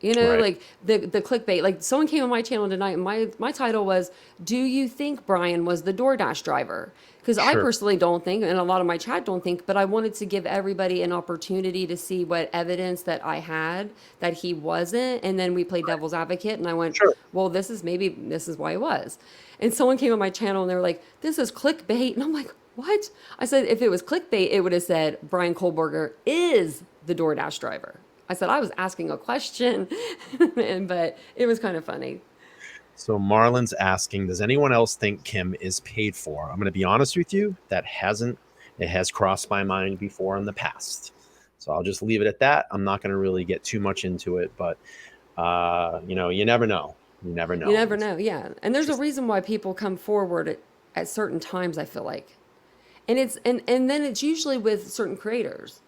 Speaker 1: right,
Speaker 2: Like the clickbait. Like someone came on my channel tonight, and my title was, "Do you think Brian was the DoorDash driver?" Because I
Speaker 1: sure,
Speaker 2: personally don't think, and a lot of my chat don't think, but I wanted to give everybody an opportunity to see what evidence that I had that he wasn't, and then we played devil's advocate, and I went,
Speaker 1: sure.
Speaker 2: "Well, this is why he was." And someone came on my channel and they were like, "This is clickbait," and I'm like, "What?" I said, "If it was clickbait, it would have said Brian Kohlberger is the DoorDash driver." I said I was asking a question, but it was kind of funny.
Speaker 1: So Marlon's asking, does anyone else think Kim is paid for? I'm going to be honest with you. It has crossed my mind before in the past. So I'll just leave it at that. I'm not going to really get too much into it, but you never know. You never
Speaker 2: You
Speaker 1: know.
Speaker 2: never know, yeah. And there's a
Speaker 1: Just
Speaker 2: reason why people come forward at certain times, I feel like. And and then it's usually with certain creators.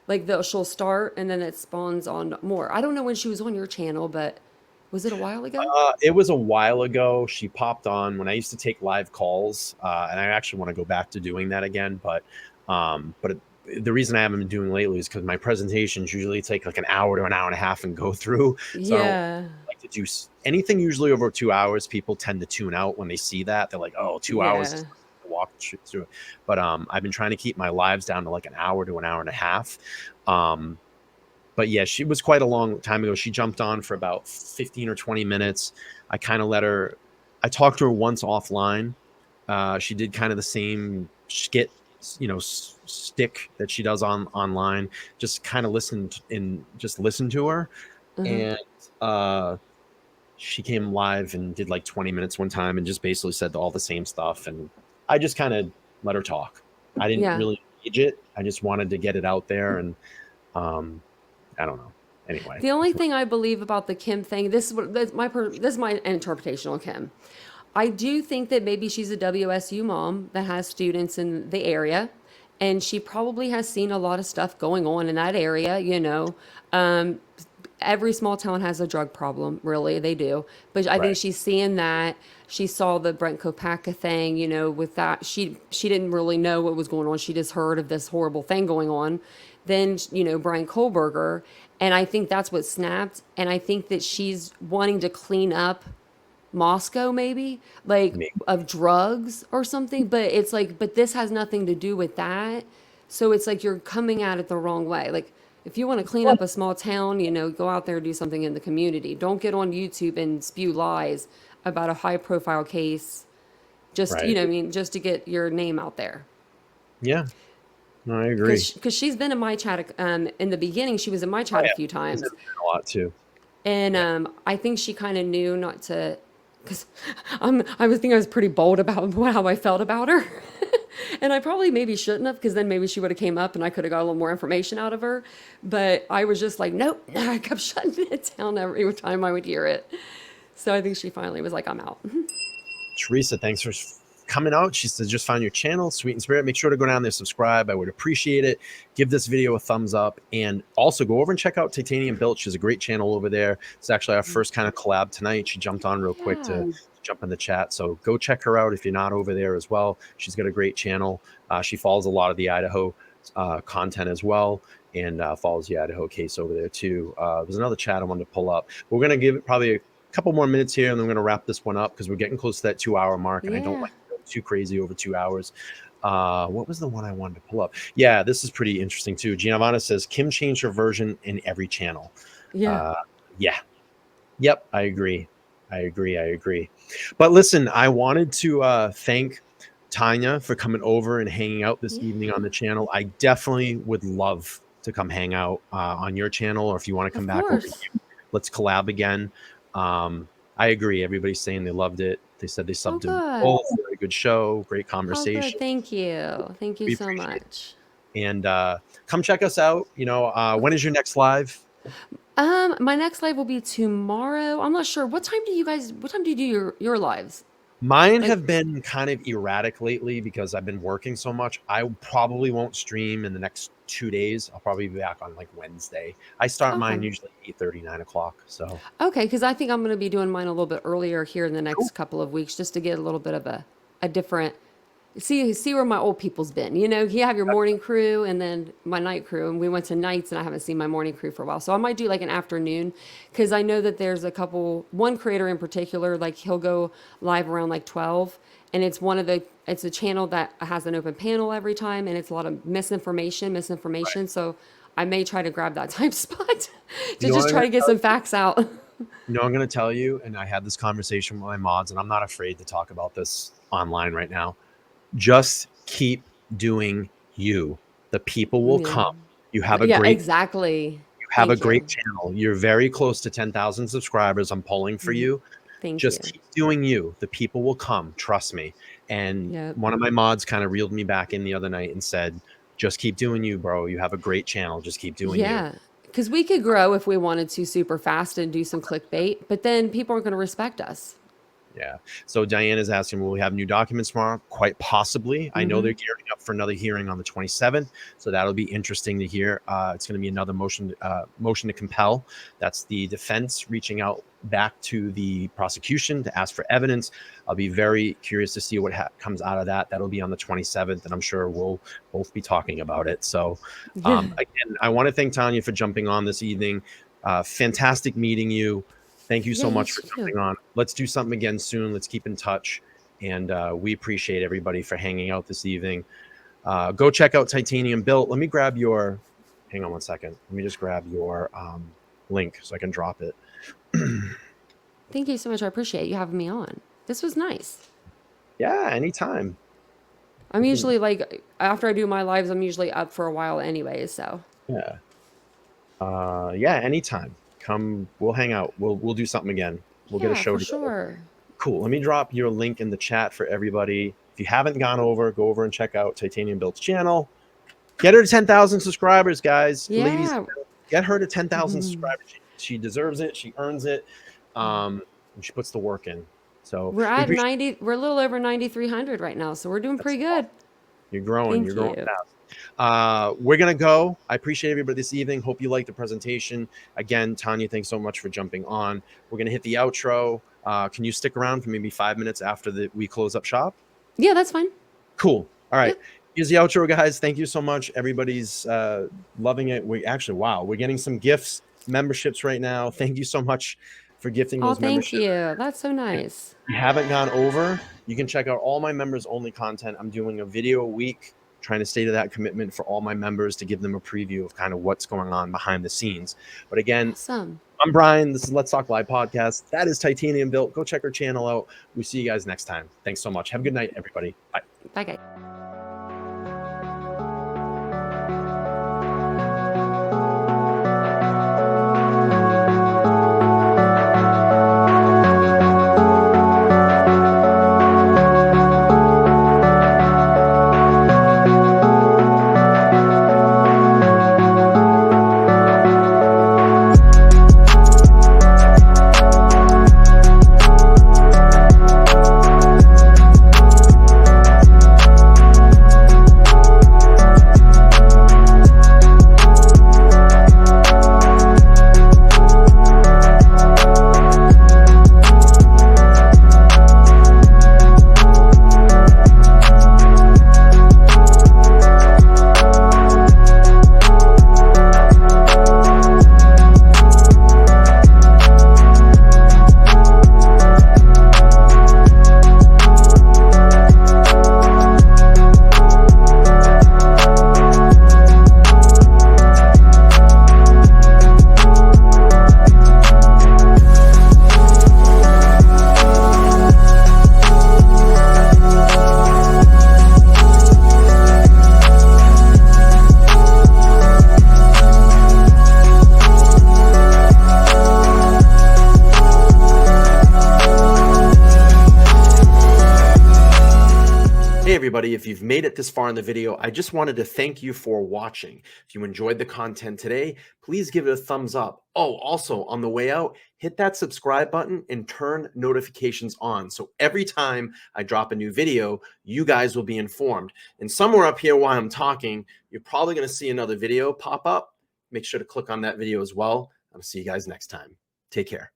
Speaker 2: Like she'll start and then it spawns on more. I don't know when she was on your channel, but was it a while ago?
Speaker 1: it was a while ago. She popped on when I used to take live calls, and I actually want to go back to doing that again. But the reason I haven't been doing lately is because my presentations usually take like an hour to an hour and a half and go through. So I don't
Speaker 2: Yeah.
Speaker 1: like to do anything usually over 2 hours. People tend to tune out when they see that. They're like, "Oh, 2 hours
Speaker 2: Yeah.
Speaker 1: is to walk through it." But I've been trying to keep my lives down to like an hour to an hour and a half. Um, but yeah, she was quite a long time ago. She jumped on for about 15 or 20 minutes. I kind of let her, I talked to her once offline. She did kind of the same skit, stick that she does online. Just kind of listen to her.
Speaker 2: Uh-huh.
Speaker 1: And she came live and did like 20 minutes one time and just basically said all the same stuff. And I just kind of let her talk. I didn't
Speaker 2: Yeah.
Speaker 1: really engage it. I just wanted to get it out there. And um, I don't know. Anyway,
Speaker 2: The only thing I believe about the Kim thing, this is my interpretation on Kim. I do think that maybe she's a WSU mom that has students in the area, and she probably has seen a lot of stuff going on in that area, every small town has a drug problem, really, they do. But I think
Speaker 1: Right.
Speaker 2: she's seeing that. She saw the Brent Kopaka thing, with that. She didn't really know what was going on. She just heard of this horrible thing going on. Then, Brian Kohlberger. And I think that's what snapped. And I think that she's wanting to clean up Moscow, maybe, like
Speaker 1: Me.
Speaker 2: of drugs or something. But it's like, but this has nothing to do with that. So it's like you're coming at it the wrong way. Like, if you want to clean up a small town, go out there and do something in the community. Don't get on YouTube and spew lies about a high profile case just,
Speaker 1: Right.
Speaker 2: just to get your name out there.
Speaker 1: Yeah. No, I agree.
Speaker 2: Because she's been in my chat, in the beginning, she was in my chat a few
Speaker 1: She's
Speaker 2: times.
Speaker 1: in there a lot too.
Speaker 2: And I think she kind of knew not to, because I was pretty bold about how I felt about her. And I probably maybe shouldn't have, because then maybe she would have came up and I could have got a little more information out of her. But I was just like, nope. I kept shutting it down every time I would hear it. So I think she finally was like, I'm out.
Speaker 1: Teresa, thanks for coming out. She says, just found your channel, Sweet and Spirit. Make sure to go down there, subscribe. I would appreciate it. Give this video a thumbs up, and also go over and check out Titanium Built. She has a great channel over there. It's actually our first kind of collab tonight. She jumped on real quick to jump in the chat. So go check her out if you're not over there as well. She's got a great channel. She follows a lot of the Idaho content as well, and follows the Idaho case over there too. There's another chat I wanted to pull up. We're going to give it probably a couple more minutes here, and then we're going to wrap this one up because we're getting close to that 2-hour mark, and I don't like to go too crazy over 2 hours. What was the one I wanted to pull up? Yeah, this is pretty interesting too. Giovanna says Kim changed her version in every channel. Yeah. Yep, I agree. But listen, I wanted to thank Tanya for coming over and hanging out this evening on the channel. I definitely would love to come hang out on your channel, or if you want to come back over here, let's collab again. I agree. Everybody's saying they loved it. They said they subbed to both. Very good show. Great conversation.
Speaker 2: Good. Thank you. Thank you so much.
Speaker 1: And come check us out. When is your next live?
Speaker 2: My next live will be tomorrow. I'm not sure. What time do you do your lives?
Speaker 1: Mine have been kind of erratic lately because I've been working so much. I probably won't stream in the next 2 days. I'll probably be back on like Wednesday. I start mine usually 8:30, 9 o'clock. So
Speaker 2: okay, because I think I'm going to be doing mine a little bit earlier here in the next couple of weeks, just to get a little bit of a different see where my old people's been. You have your morning crew and then my night crew, and we went to nights, and I haven't seen my morning crew for a while. So I might do like an afternoon, because I know that there's one creator in particular, like he'll go live around like 12, and it's a channel that has an open panel every time, and it's a lot of misinformation. Right. So I may try to grab that time spot to just try to get some facts out.
Speaker 1: I'm going to tell you, and I had this conversation with my mods, and I'm not afraid to talk about this online right now. Just keep doing you. The people will come. You have a great great channel. You're very close to 10,000 subscribers. I'm pulling for you. Just keep doing you. The people will come. Trust me. And one of my mods kind of reeled me back in the other night and said, just keep doing you, bro. You have a great channel. Just keep doing you.
Speaker 2: Yeah. Because we could grow if we wanted to super fast and do some clickbait, but then people aren't going to respect us.
Speaker 1: Yeah. So Diane is asking, will we have new documents tomorrow? Quite possibly. I know they're gearing up for another hearing on the 27th. So that'll be interesting to hear. It's going to be another motion to compel. That's the defense reaching out back to the prosecution to ask for evidence. I'll be very curious to see what comes out of that. That'll be on the 27th, and I'm sure we'll both be talking about it. So again, I want to thank Tanya for jumping on this evening. Fantastic meeting you. Thank you so much for jumping on. Let's do something again soon. Let's keep in touch. And we appreciate everybody for hanging out this evening. Go check out Titanium Built. Let me grab your, hang on one second. Let me just grab your link so I can drop it.
Speaker 2: Thank you so much. I appreciate you having me on. This was nice.
Speaker 1: Yeah, anytime.
Speaker 2: I'm usually like, after I do my lives, I'm usually up for a while anyways, so.
Speaker 1: Yeah. Anytime. Come, we'll hang out. We'll do something again. We'll get a show together.
Speaker 2: Sure.
Speaker 1: Cool. Let me drop your link in the chat for everybody. If you haven't gone over, go over and check out Titanium Built's channel. Get her to 10,000 subscribers, guys.
Speaker 2: Yeah.
Speaker 1: Ladies, get her to 10,000 subscribers. She deserves it. She earns it. And she puts the work in. So
Speaker 2: we're a little over 9,300 right now, so we're doing pretty good.
Speaker 1: You're growing.
Speaker 2: You're
Speaker 1: growing fast. We're going to go. I appreciate everybody this evening. Hope you liked the presentation. Again, Tanya, thanks so much for jumping on. We're going to hit the outro. Can you stick around for maybe 5 minutes after we close up shop?
Speaker 2: Yeah, that's fine.
Speaker 1: Cool. All right.
Speaker 2: Yeah.
Speaker 1: Here's the outro, guys. Thank you so much. Everybody's loving it. Wow, we're getting some gifts, memberships right now. Thank you so much for gifting
Speaker 2: Oh,
Speaker 1: those
Speaker 2: thank
Speaker 1: memberships.
Speaker 2: you. That's so nice.
Speaker 1: If you haven't gone over, you can check out all my members only content. I'm doing a video a week, trying to stay to that commitment for all my members to give them a preview of kind of what's going on behind the scenes. But again,
Speaker 2: Awesome.
Speaker 1: I'm Brian. This is Let's Talk Live podcast. That is Titanium Built. Go check our channel out. We'll see you guys next time. Thanks so much. Have a good night, everybody. Bye.
Speaker 2: Bye, guys.
Speaker 1: Everybody, if you've made it this far in the video, I just wanted to thank you for watching. If you enjoyed the content today, please give it a thumbs up. Oh, also on the way out, hit that subscribe button and turn notifications on. So every time I drop a new video, you guys will be informed. And somewhere up here while I'm talking, you're probably going to see another video pop up. Make sure to click on that video as well. I'll see you guys next time. Take care.